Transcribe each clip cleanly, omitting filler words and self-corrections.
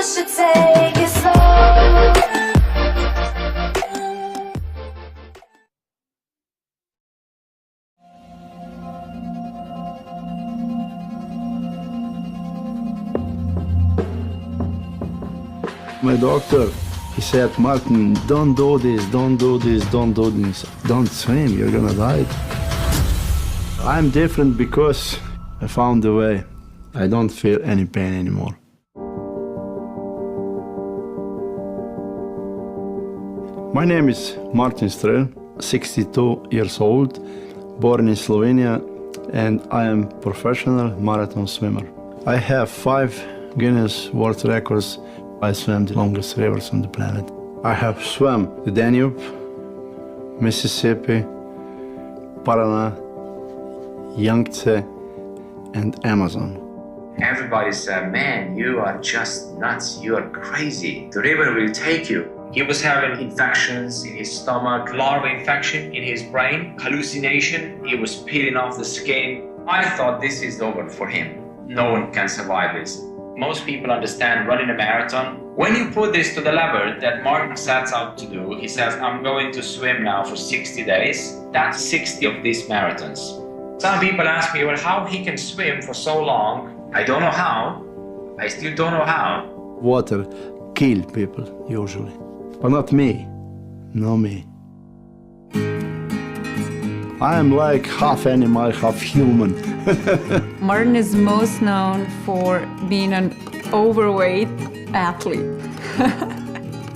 you should take it slow. My doctor, he said, Martin, don't do this, don't do this, don't do this. Don't swim, you're gonna die. I'm different because I found a way. I don't feel any pain anymore. My name is Martin Strel, 62 years old, born in Slovenia, and I am professional marathon swimmer. I have 5 Guinness World Records. I swam the longest rivers on the planet. I have swum the Danube, Mississippi, Paraná, Yangtze, and Amazon. Everybody said, man, you are just nuts, you are crazy. The river will take you. He was having infections in his stomach, larva infection in his brain, hallucination, he was peeling off the skin. I thought this is over for him. No one can survive this. Most people understand running a marathon. When you put this to the level that Martin sets out to do, he says, I'm going to swim now for 60 days. That's 60 of these marathons. Some people ask me, well, how he can swim for so long? I don't know how. I still don't know how. Water kills people, usually. But not me. No me. I am like half animal, half human. Martin is most known for being an overweight athlete.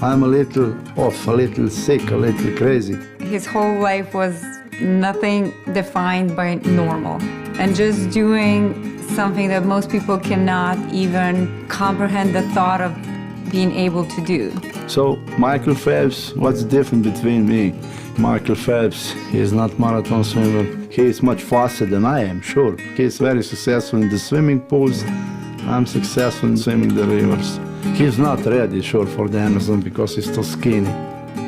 I'm a little off, a little sick, a little crazy. His whole life was nothing defined by normal, and just doing something that most people cannot even comprehend the thought of being able to do. So, Michael Phelps, what's different between me? Michael Phelps, he is not marathon swimmer. He is much faster than I am, sure. He is very successful in the swimming pools. I'm successful in swimming the rivers. He's not ready, sure, for the Amazon because he's too skinny.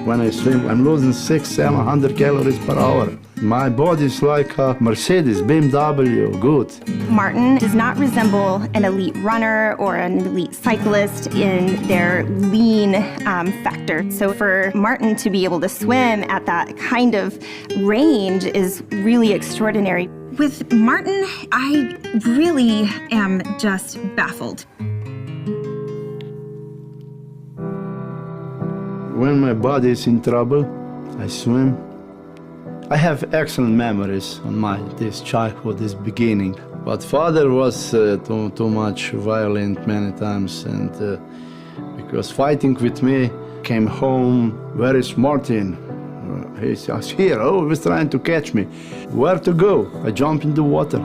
When I swim, I'm losing 600-700 calories per hour. My body is like a Mercedes, BMW, good. Martin does not resemble an elite runner or an elite cyclist in their lean factor. So for Martin to be able to swim at that kind of range is really extraordinary. With Martin, I really am just baffled. When my body is in trouble, I swim. I have excellent memories on this childhood, this beginning. But father was too much violent many times, and because fighting with me, came home, where is Martin? He says, here, oh, he was trying to catch me. Where to go? I jump in the water.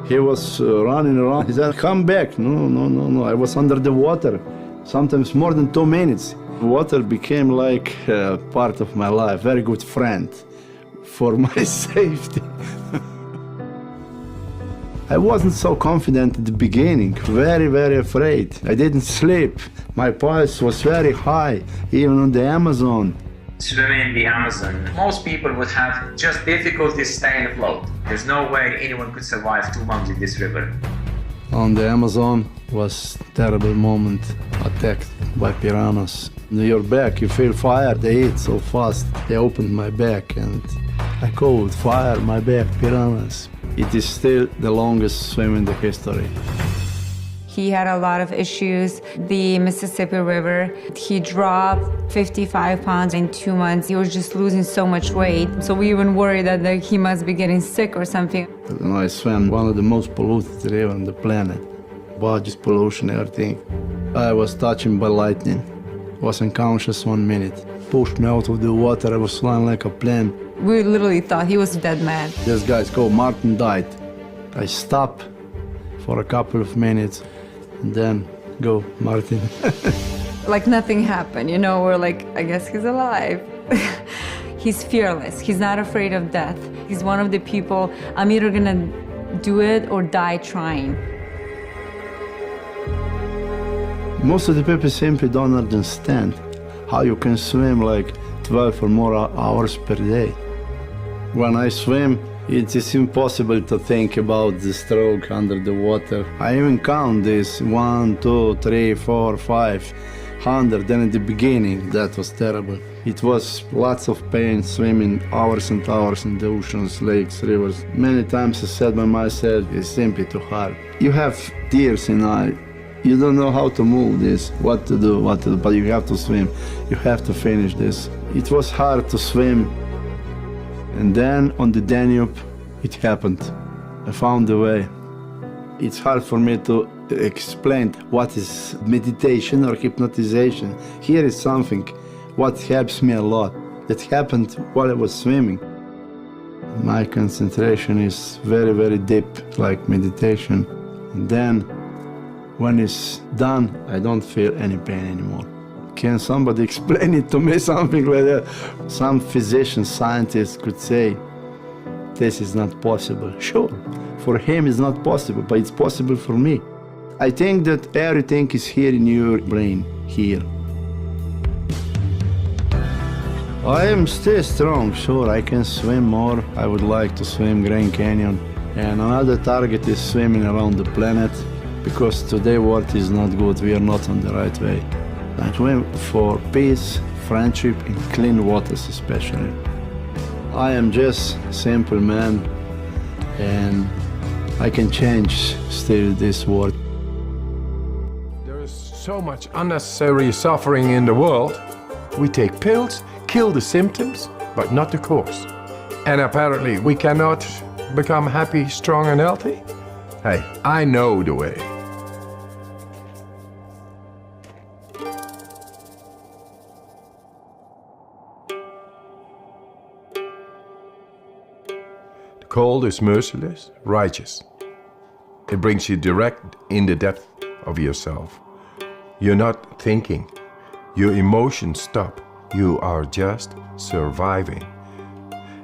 He was running around, he said, come back. No, I was under the water, sometimes more than 2 minutes. Water became like part of my life, very good friend for my safety. I wasn't so confident at the beginning, very, very afraid. I didn't sleep. My pulse was very high, even on the Amazon. Swimming in the Amazon, most people would have just difficulties staying afloat. There's no way anyone could survive 2 months in this river. On the Amazon was terrible moment, attacked by piranhas. Your back, you feel fire, they eat so fast. They opened my back and I called fire, my back, piranhas. It is still the longest swim in the history. He had a lot of issues. The Mississippi River, he dropped 55 pounds in 2 months. He was just losing so much weight. So we even worried that he must be getting sick or something. I swam one of the most polluted rivers on the planet. Body's pollution, everything. I was touched by lightning. Was unconscious 1 minute. Pushed me out of the water, I was flying like a plane. We literally thought he was dead mad. This guy's called Martin died. I stopped for a couple of minutes and then go, Martin. Like nothing happened, you know, we're like, I guess he's alive. He's fearless, he's not afraid of death. He's one of the people, I'm either gonna do it or die trying. Most of the people simply don't understand how you can swim like 12 or more hours per day. When I swim, It is impossible to think about the stroke under the water. I even count this 1, 2, 3, 4, 5, 100. Then at the beginning, that was terrible. It was lots of pain swimming hours and hours in the oceans, lakes, rivers. Many times I said by myself, it's simply too hard. You have tears in eyes. You don't know how to move this, what to do, but you have to swim. You have to finish this. It was hard to swim. And then on the Danube, it happened. I found a way. It's hard for me to explain what is meditation or hypnotization. Here is something what helps me a lot. It happened while I was swimming. My concentration is very, very deep, like meditation. And then when it's done, I don't feel any pain anymore. Can somebody explain it to me, something like that? Some physician, scientist could say, this is not possible. Sure, for him it's not possible, but it's possible for me. I think that everything is here in your brain, here. I am still strong, sure, I can swim more. I would like to swim Grand Canyon. And another target is swimming around the planet, because today water is not good, we are not on the right way. I swim for peace, friendship, and clean waters especially. I am just a simple man, and I can change still this world. There is so much unnecessary suffering in the world. We take pills, kill the symptoms, but not the cause. And apparently we cannot become happy, strong, and healthy? Hey, I know the way. The cold is merciless, righteous. It brings you direct in the depth of yourself. You're not thinking. Your emotions stop. You are just surviving.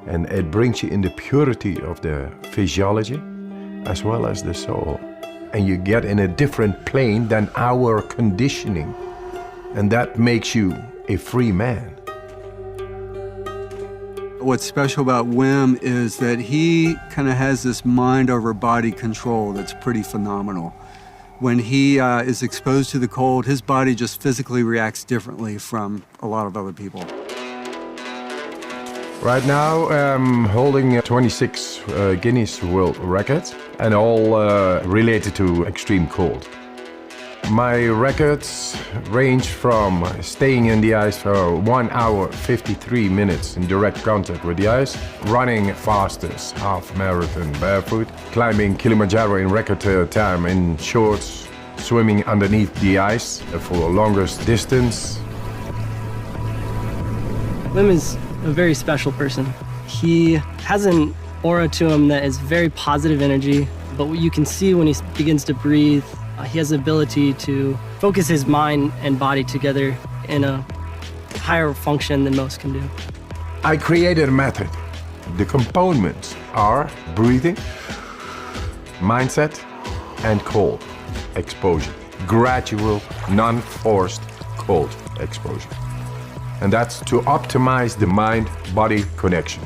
And it brings you in the purity of the physiology as well as the soul. And you get in a different plane than our conditioning. And that makes you a free man. What's special about Wim is that he kind of has this mind over body control that's pretty phenomenal. When he is exposed to the cold, his body just physically reacts differently from a lot of other people. Right now, I'm holding 26 Guinness World Records, and all related to extreme cold. My records range from staying in the ice for 1 hour, 53 minutes in direct contact with the ice, running fastest half marathon barefoot, climbing Kilimanjaro in record time in shorts, swimming underneath the ice for the longest distance. Wim is a very special person. He has an aura to him that is very positive energy, but what you can see when he begins to breathe, he has the ability to focus his mind and body together in a higher function than most can do. I created a method. The components are breathing, mindset, and cold exposure. Gradual, non-forced cold exposure. And that's to optimize the mind-body connection.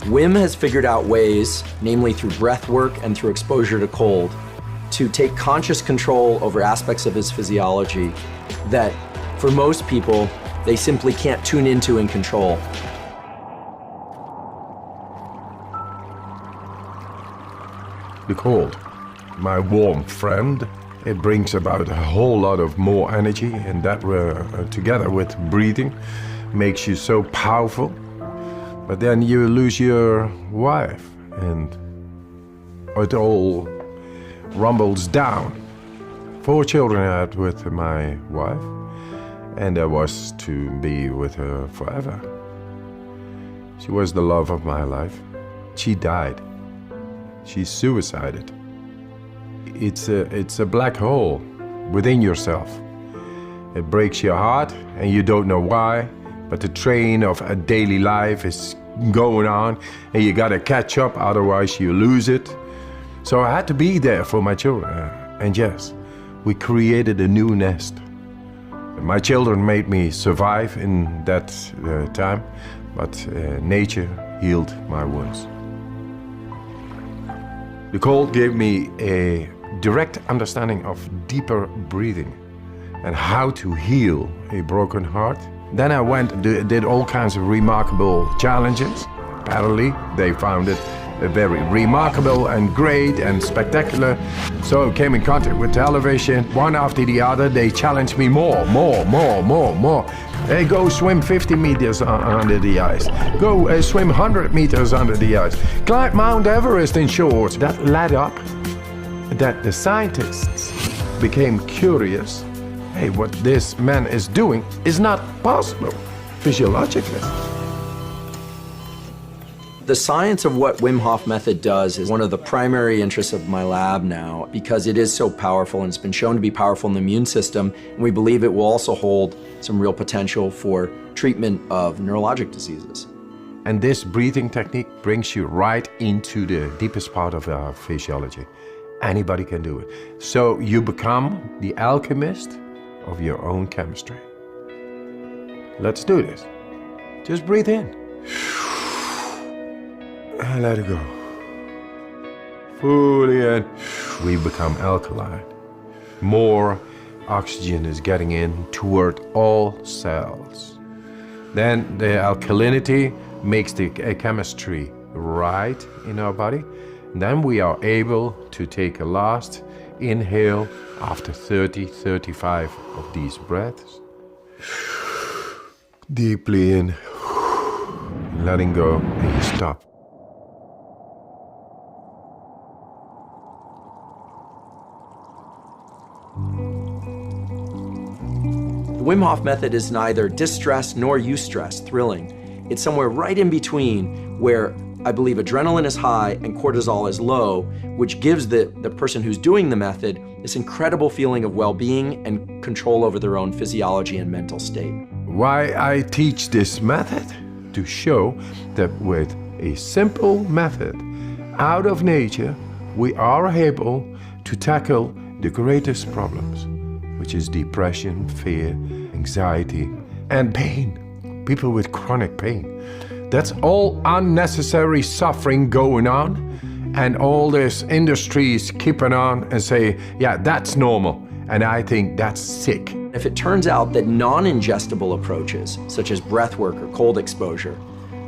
Wim has figured out ways, namely through breath work and through exposure to cold, to take conscious control over aspects of his physiology that, for most people, they simply can't tune into and control. The cold, my warm friend, it brings about a whole lot of more energy, and that together with breathing makes you so powerful. But then you lose your wife, and it all rumbles down. 4 children I had with my wife, and I was to be with her forever. She was the love of my life. She died. She suicided. It's a black hole within yourself. It breaks your heart, and you don't know why, but the train of a daily life is going on, and you gotta catch up, otherwise you lose it. So I had to be there for my children, and yes, we created a new nest. My children made me survive in that time, but nature healed my wounds. The cold gave me a direct understanding of deeper breathing and how to heal a broken heart. Then I went and did all kinds of remarkable challenges. Apparently, they found it very remarkable and great and spectacular. So I came in contact with television. One after the other, they challenged me more. Hey, go swim 50 meters under the ice. Go swim 100 meters under the ice. Climb Mount Everest in shorts. That led up that the scientists became curious. Hey, what this man is doing is not possible physiologically. The science of what Wim Hof method does is one of the primary interests of my lab now because it is so powerful and it's been shown to be powerful in the immune system, and we believe it will also hold some real potential for treatment of neurologic diseases. And this breathing technique brings you right into the deepest part of our physiology. Anybody can do it. So you become the alchemist of your own chemistry. Let's do this. Just breathe in. And let it go. Fully in. We become alkaline. More oxygen is getting in toward all cells. Then the alkalinity makes the chemistry right in our body. And then we are able to take a last inhale after 30, 35 of these breaths. Deeply in, letting go, and you stop. The Wim Hof method is neither distress nor eustress, thrilling. It's somewhere right in between where I believe adrenaline is high and cortisol is low, which gives the person who's doing the method this incredible feeling of well-being and control over their own physiology and mental state. Why I teach this method? To show that with a simple method out of nature, we are able to tackle the greatest problems, which is depression, fear, anxiety, and pain. People with chronic pain. That's all unnecessary suffering going on, and all this industries keeping on and say, yeah, that's normal, and I think that's sick. If it turns out that non-ingestible approaches, such as breath work or cold exposure,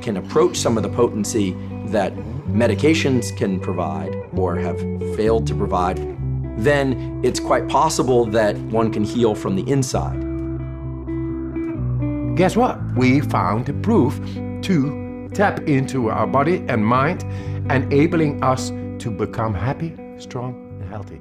can approach some of the potency that medications can provide or have failed to provide, then it's quite possible that one can heal from the inside. Guess what? We found the proof to tap into our body and mind, enabling us to become happy, strong, and healthy.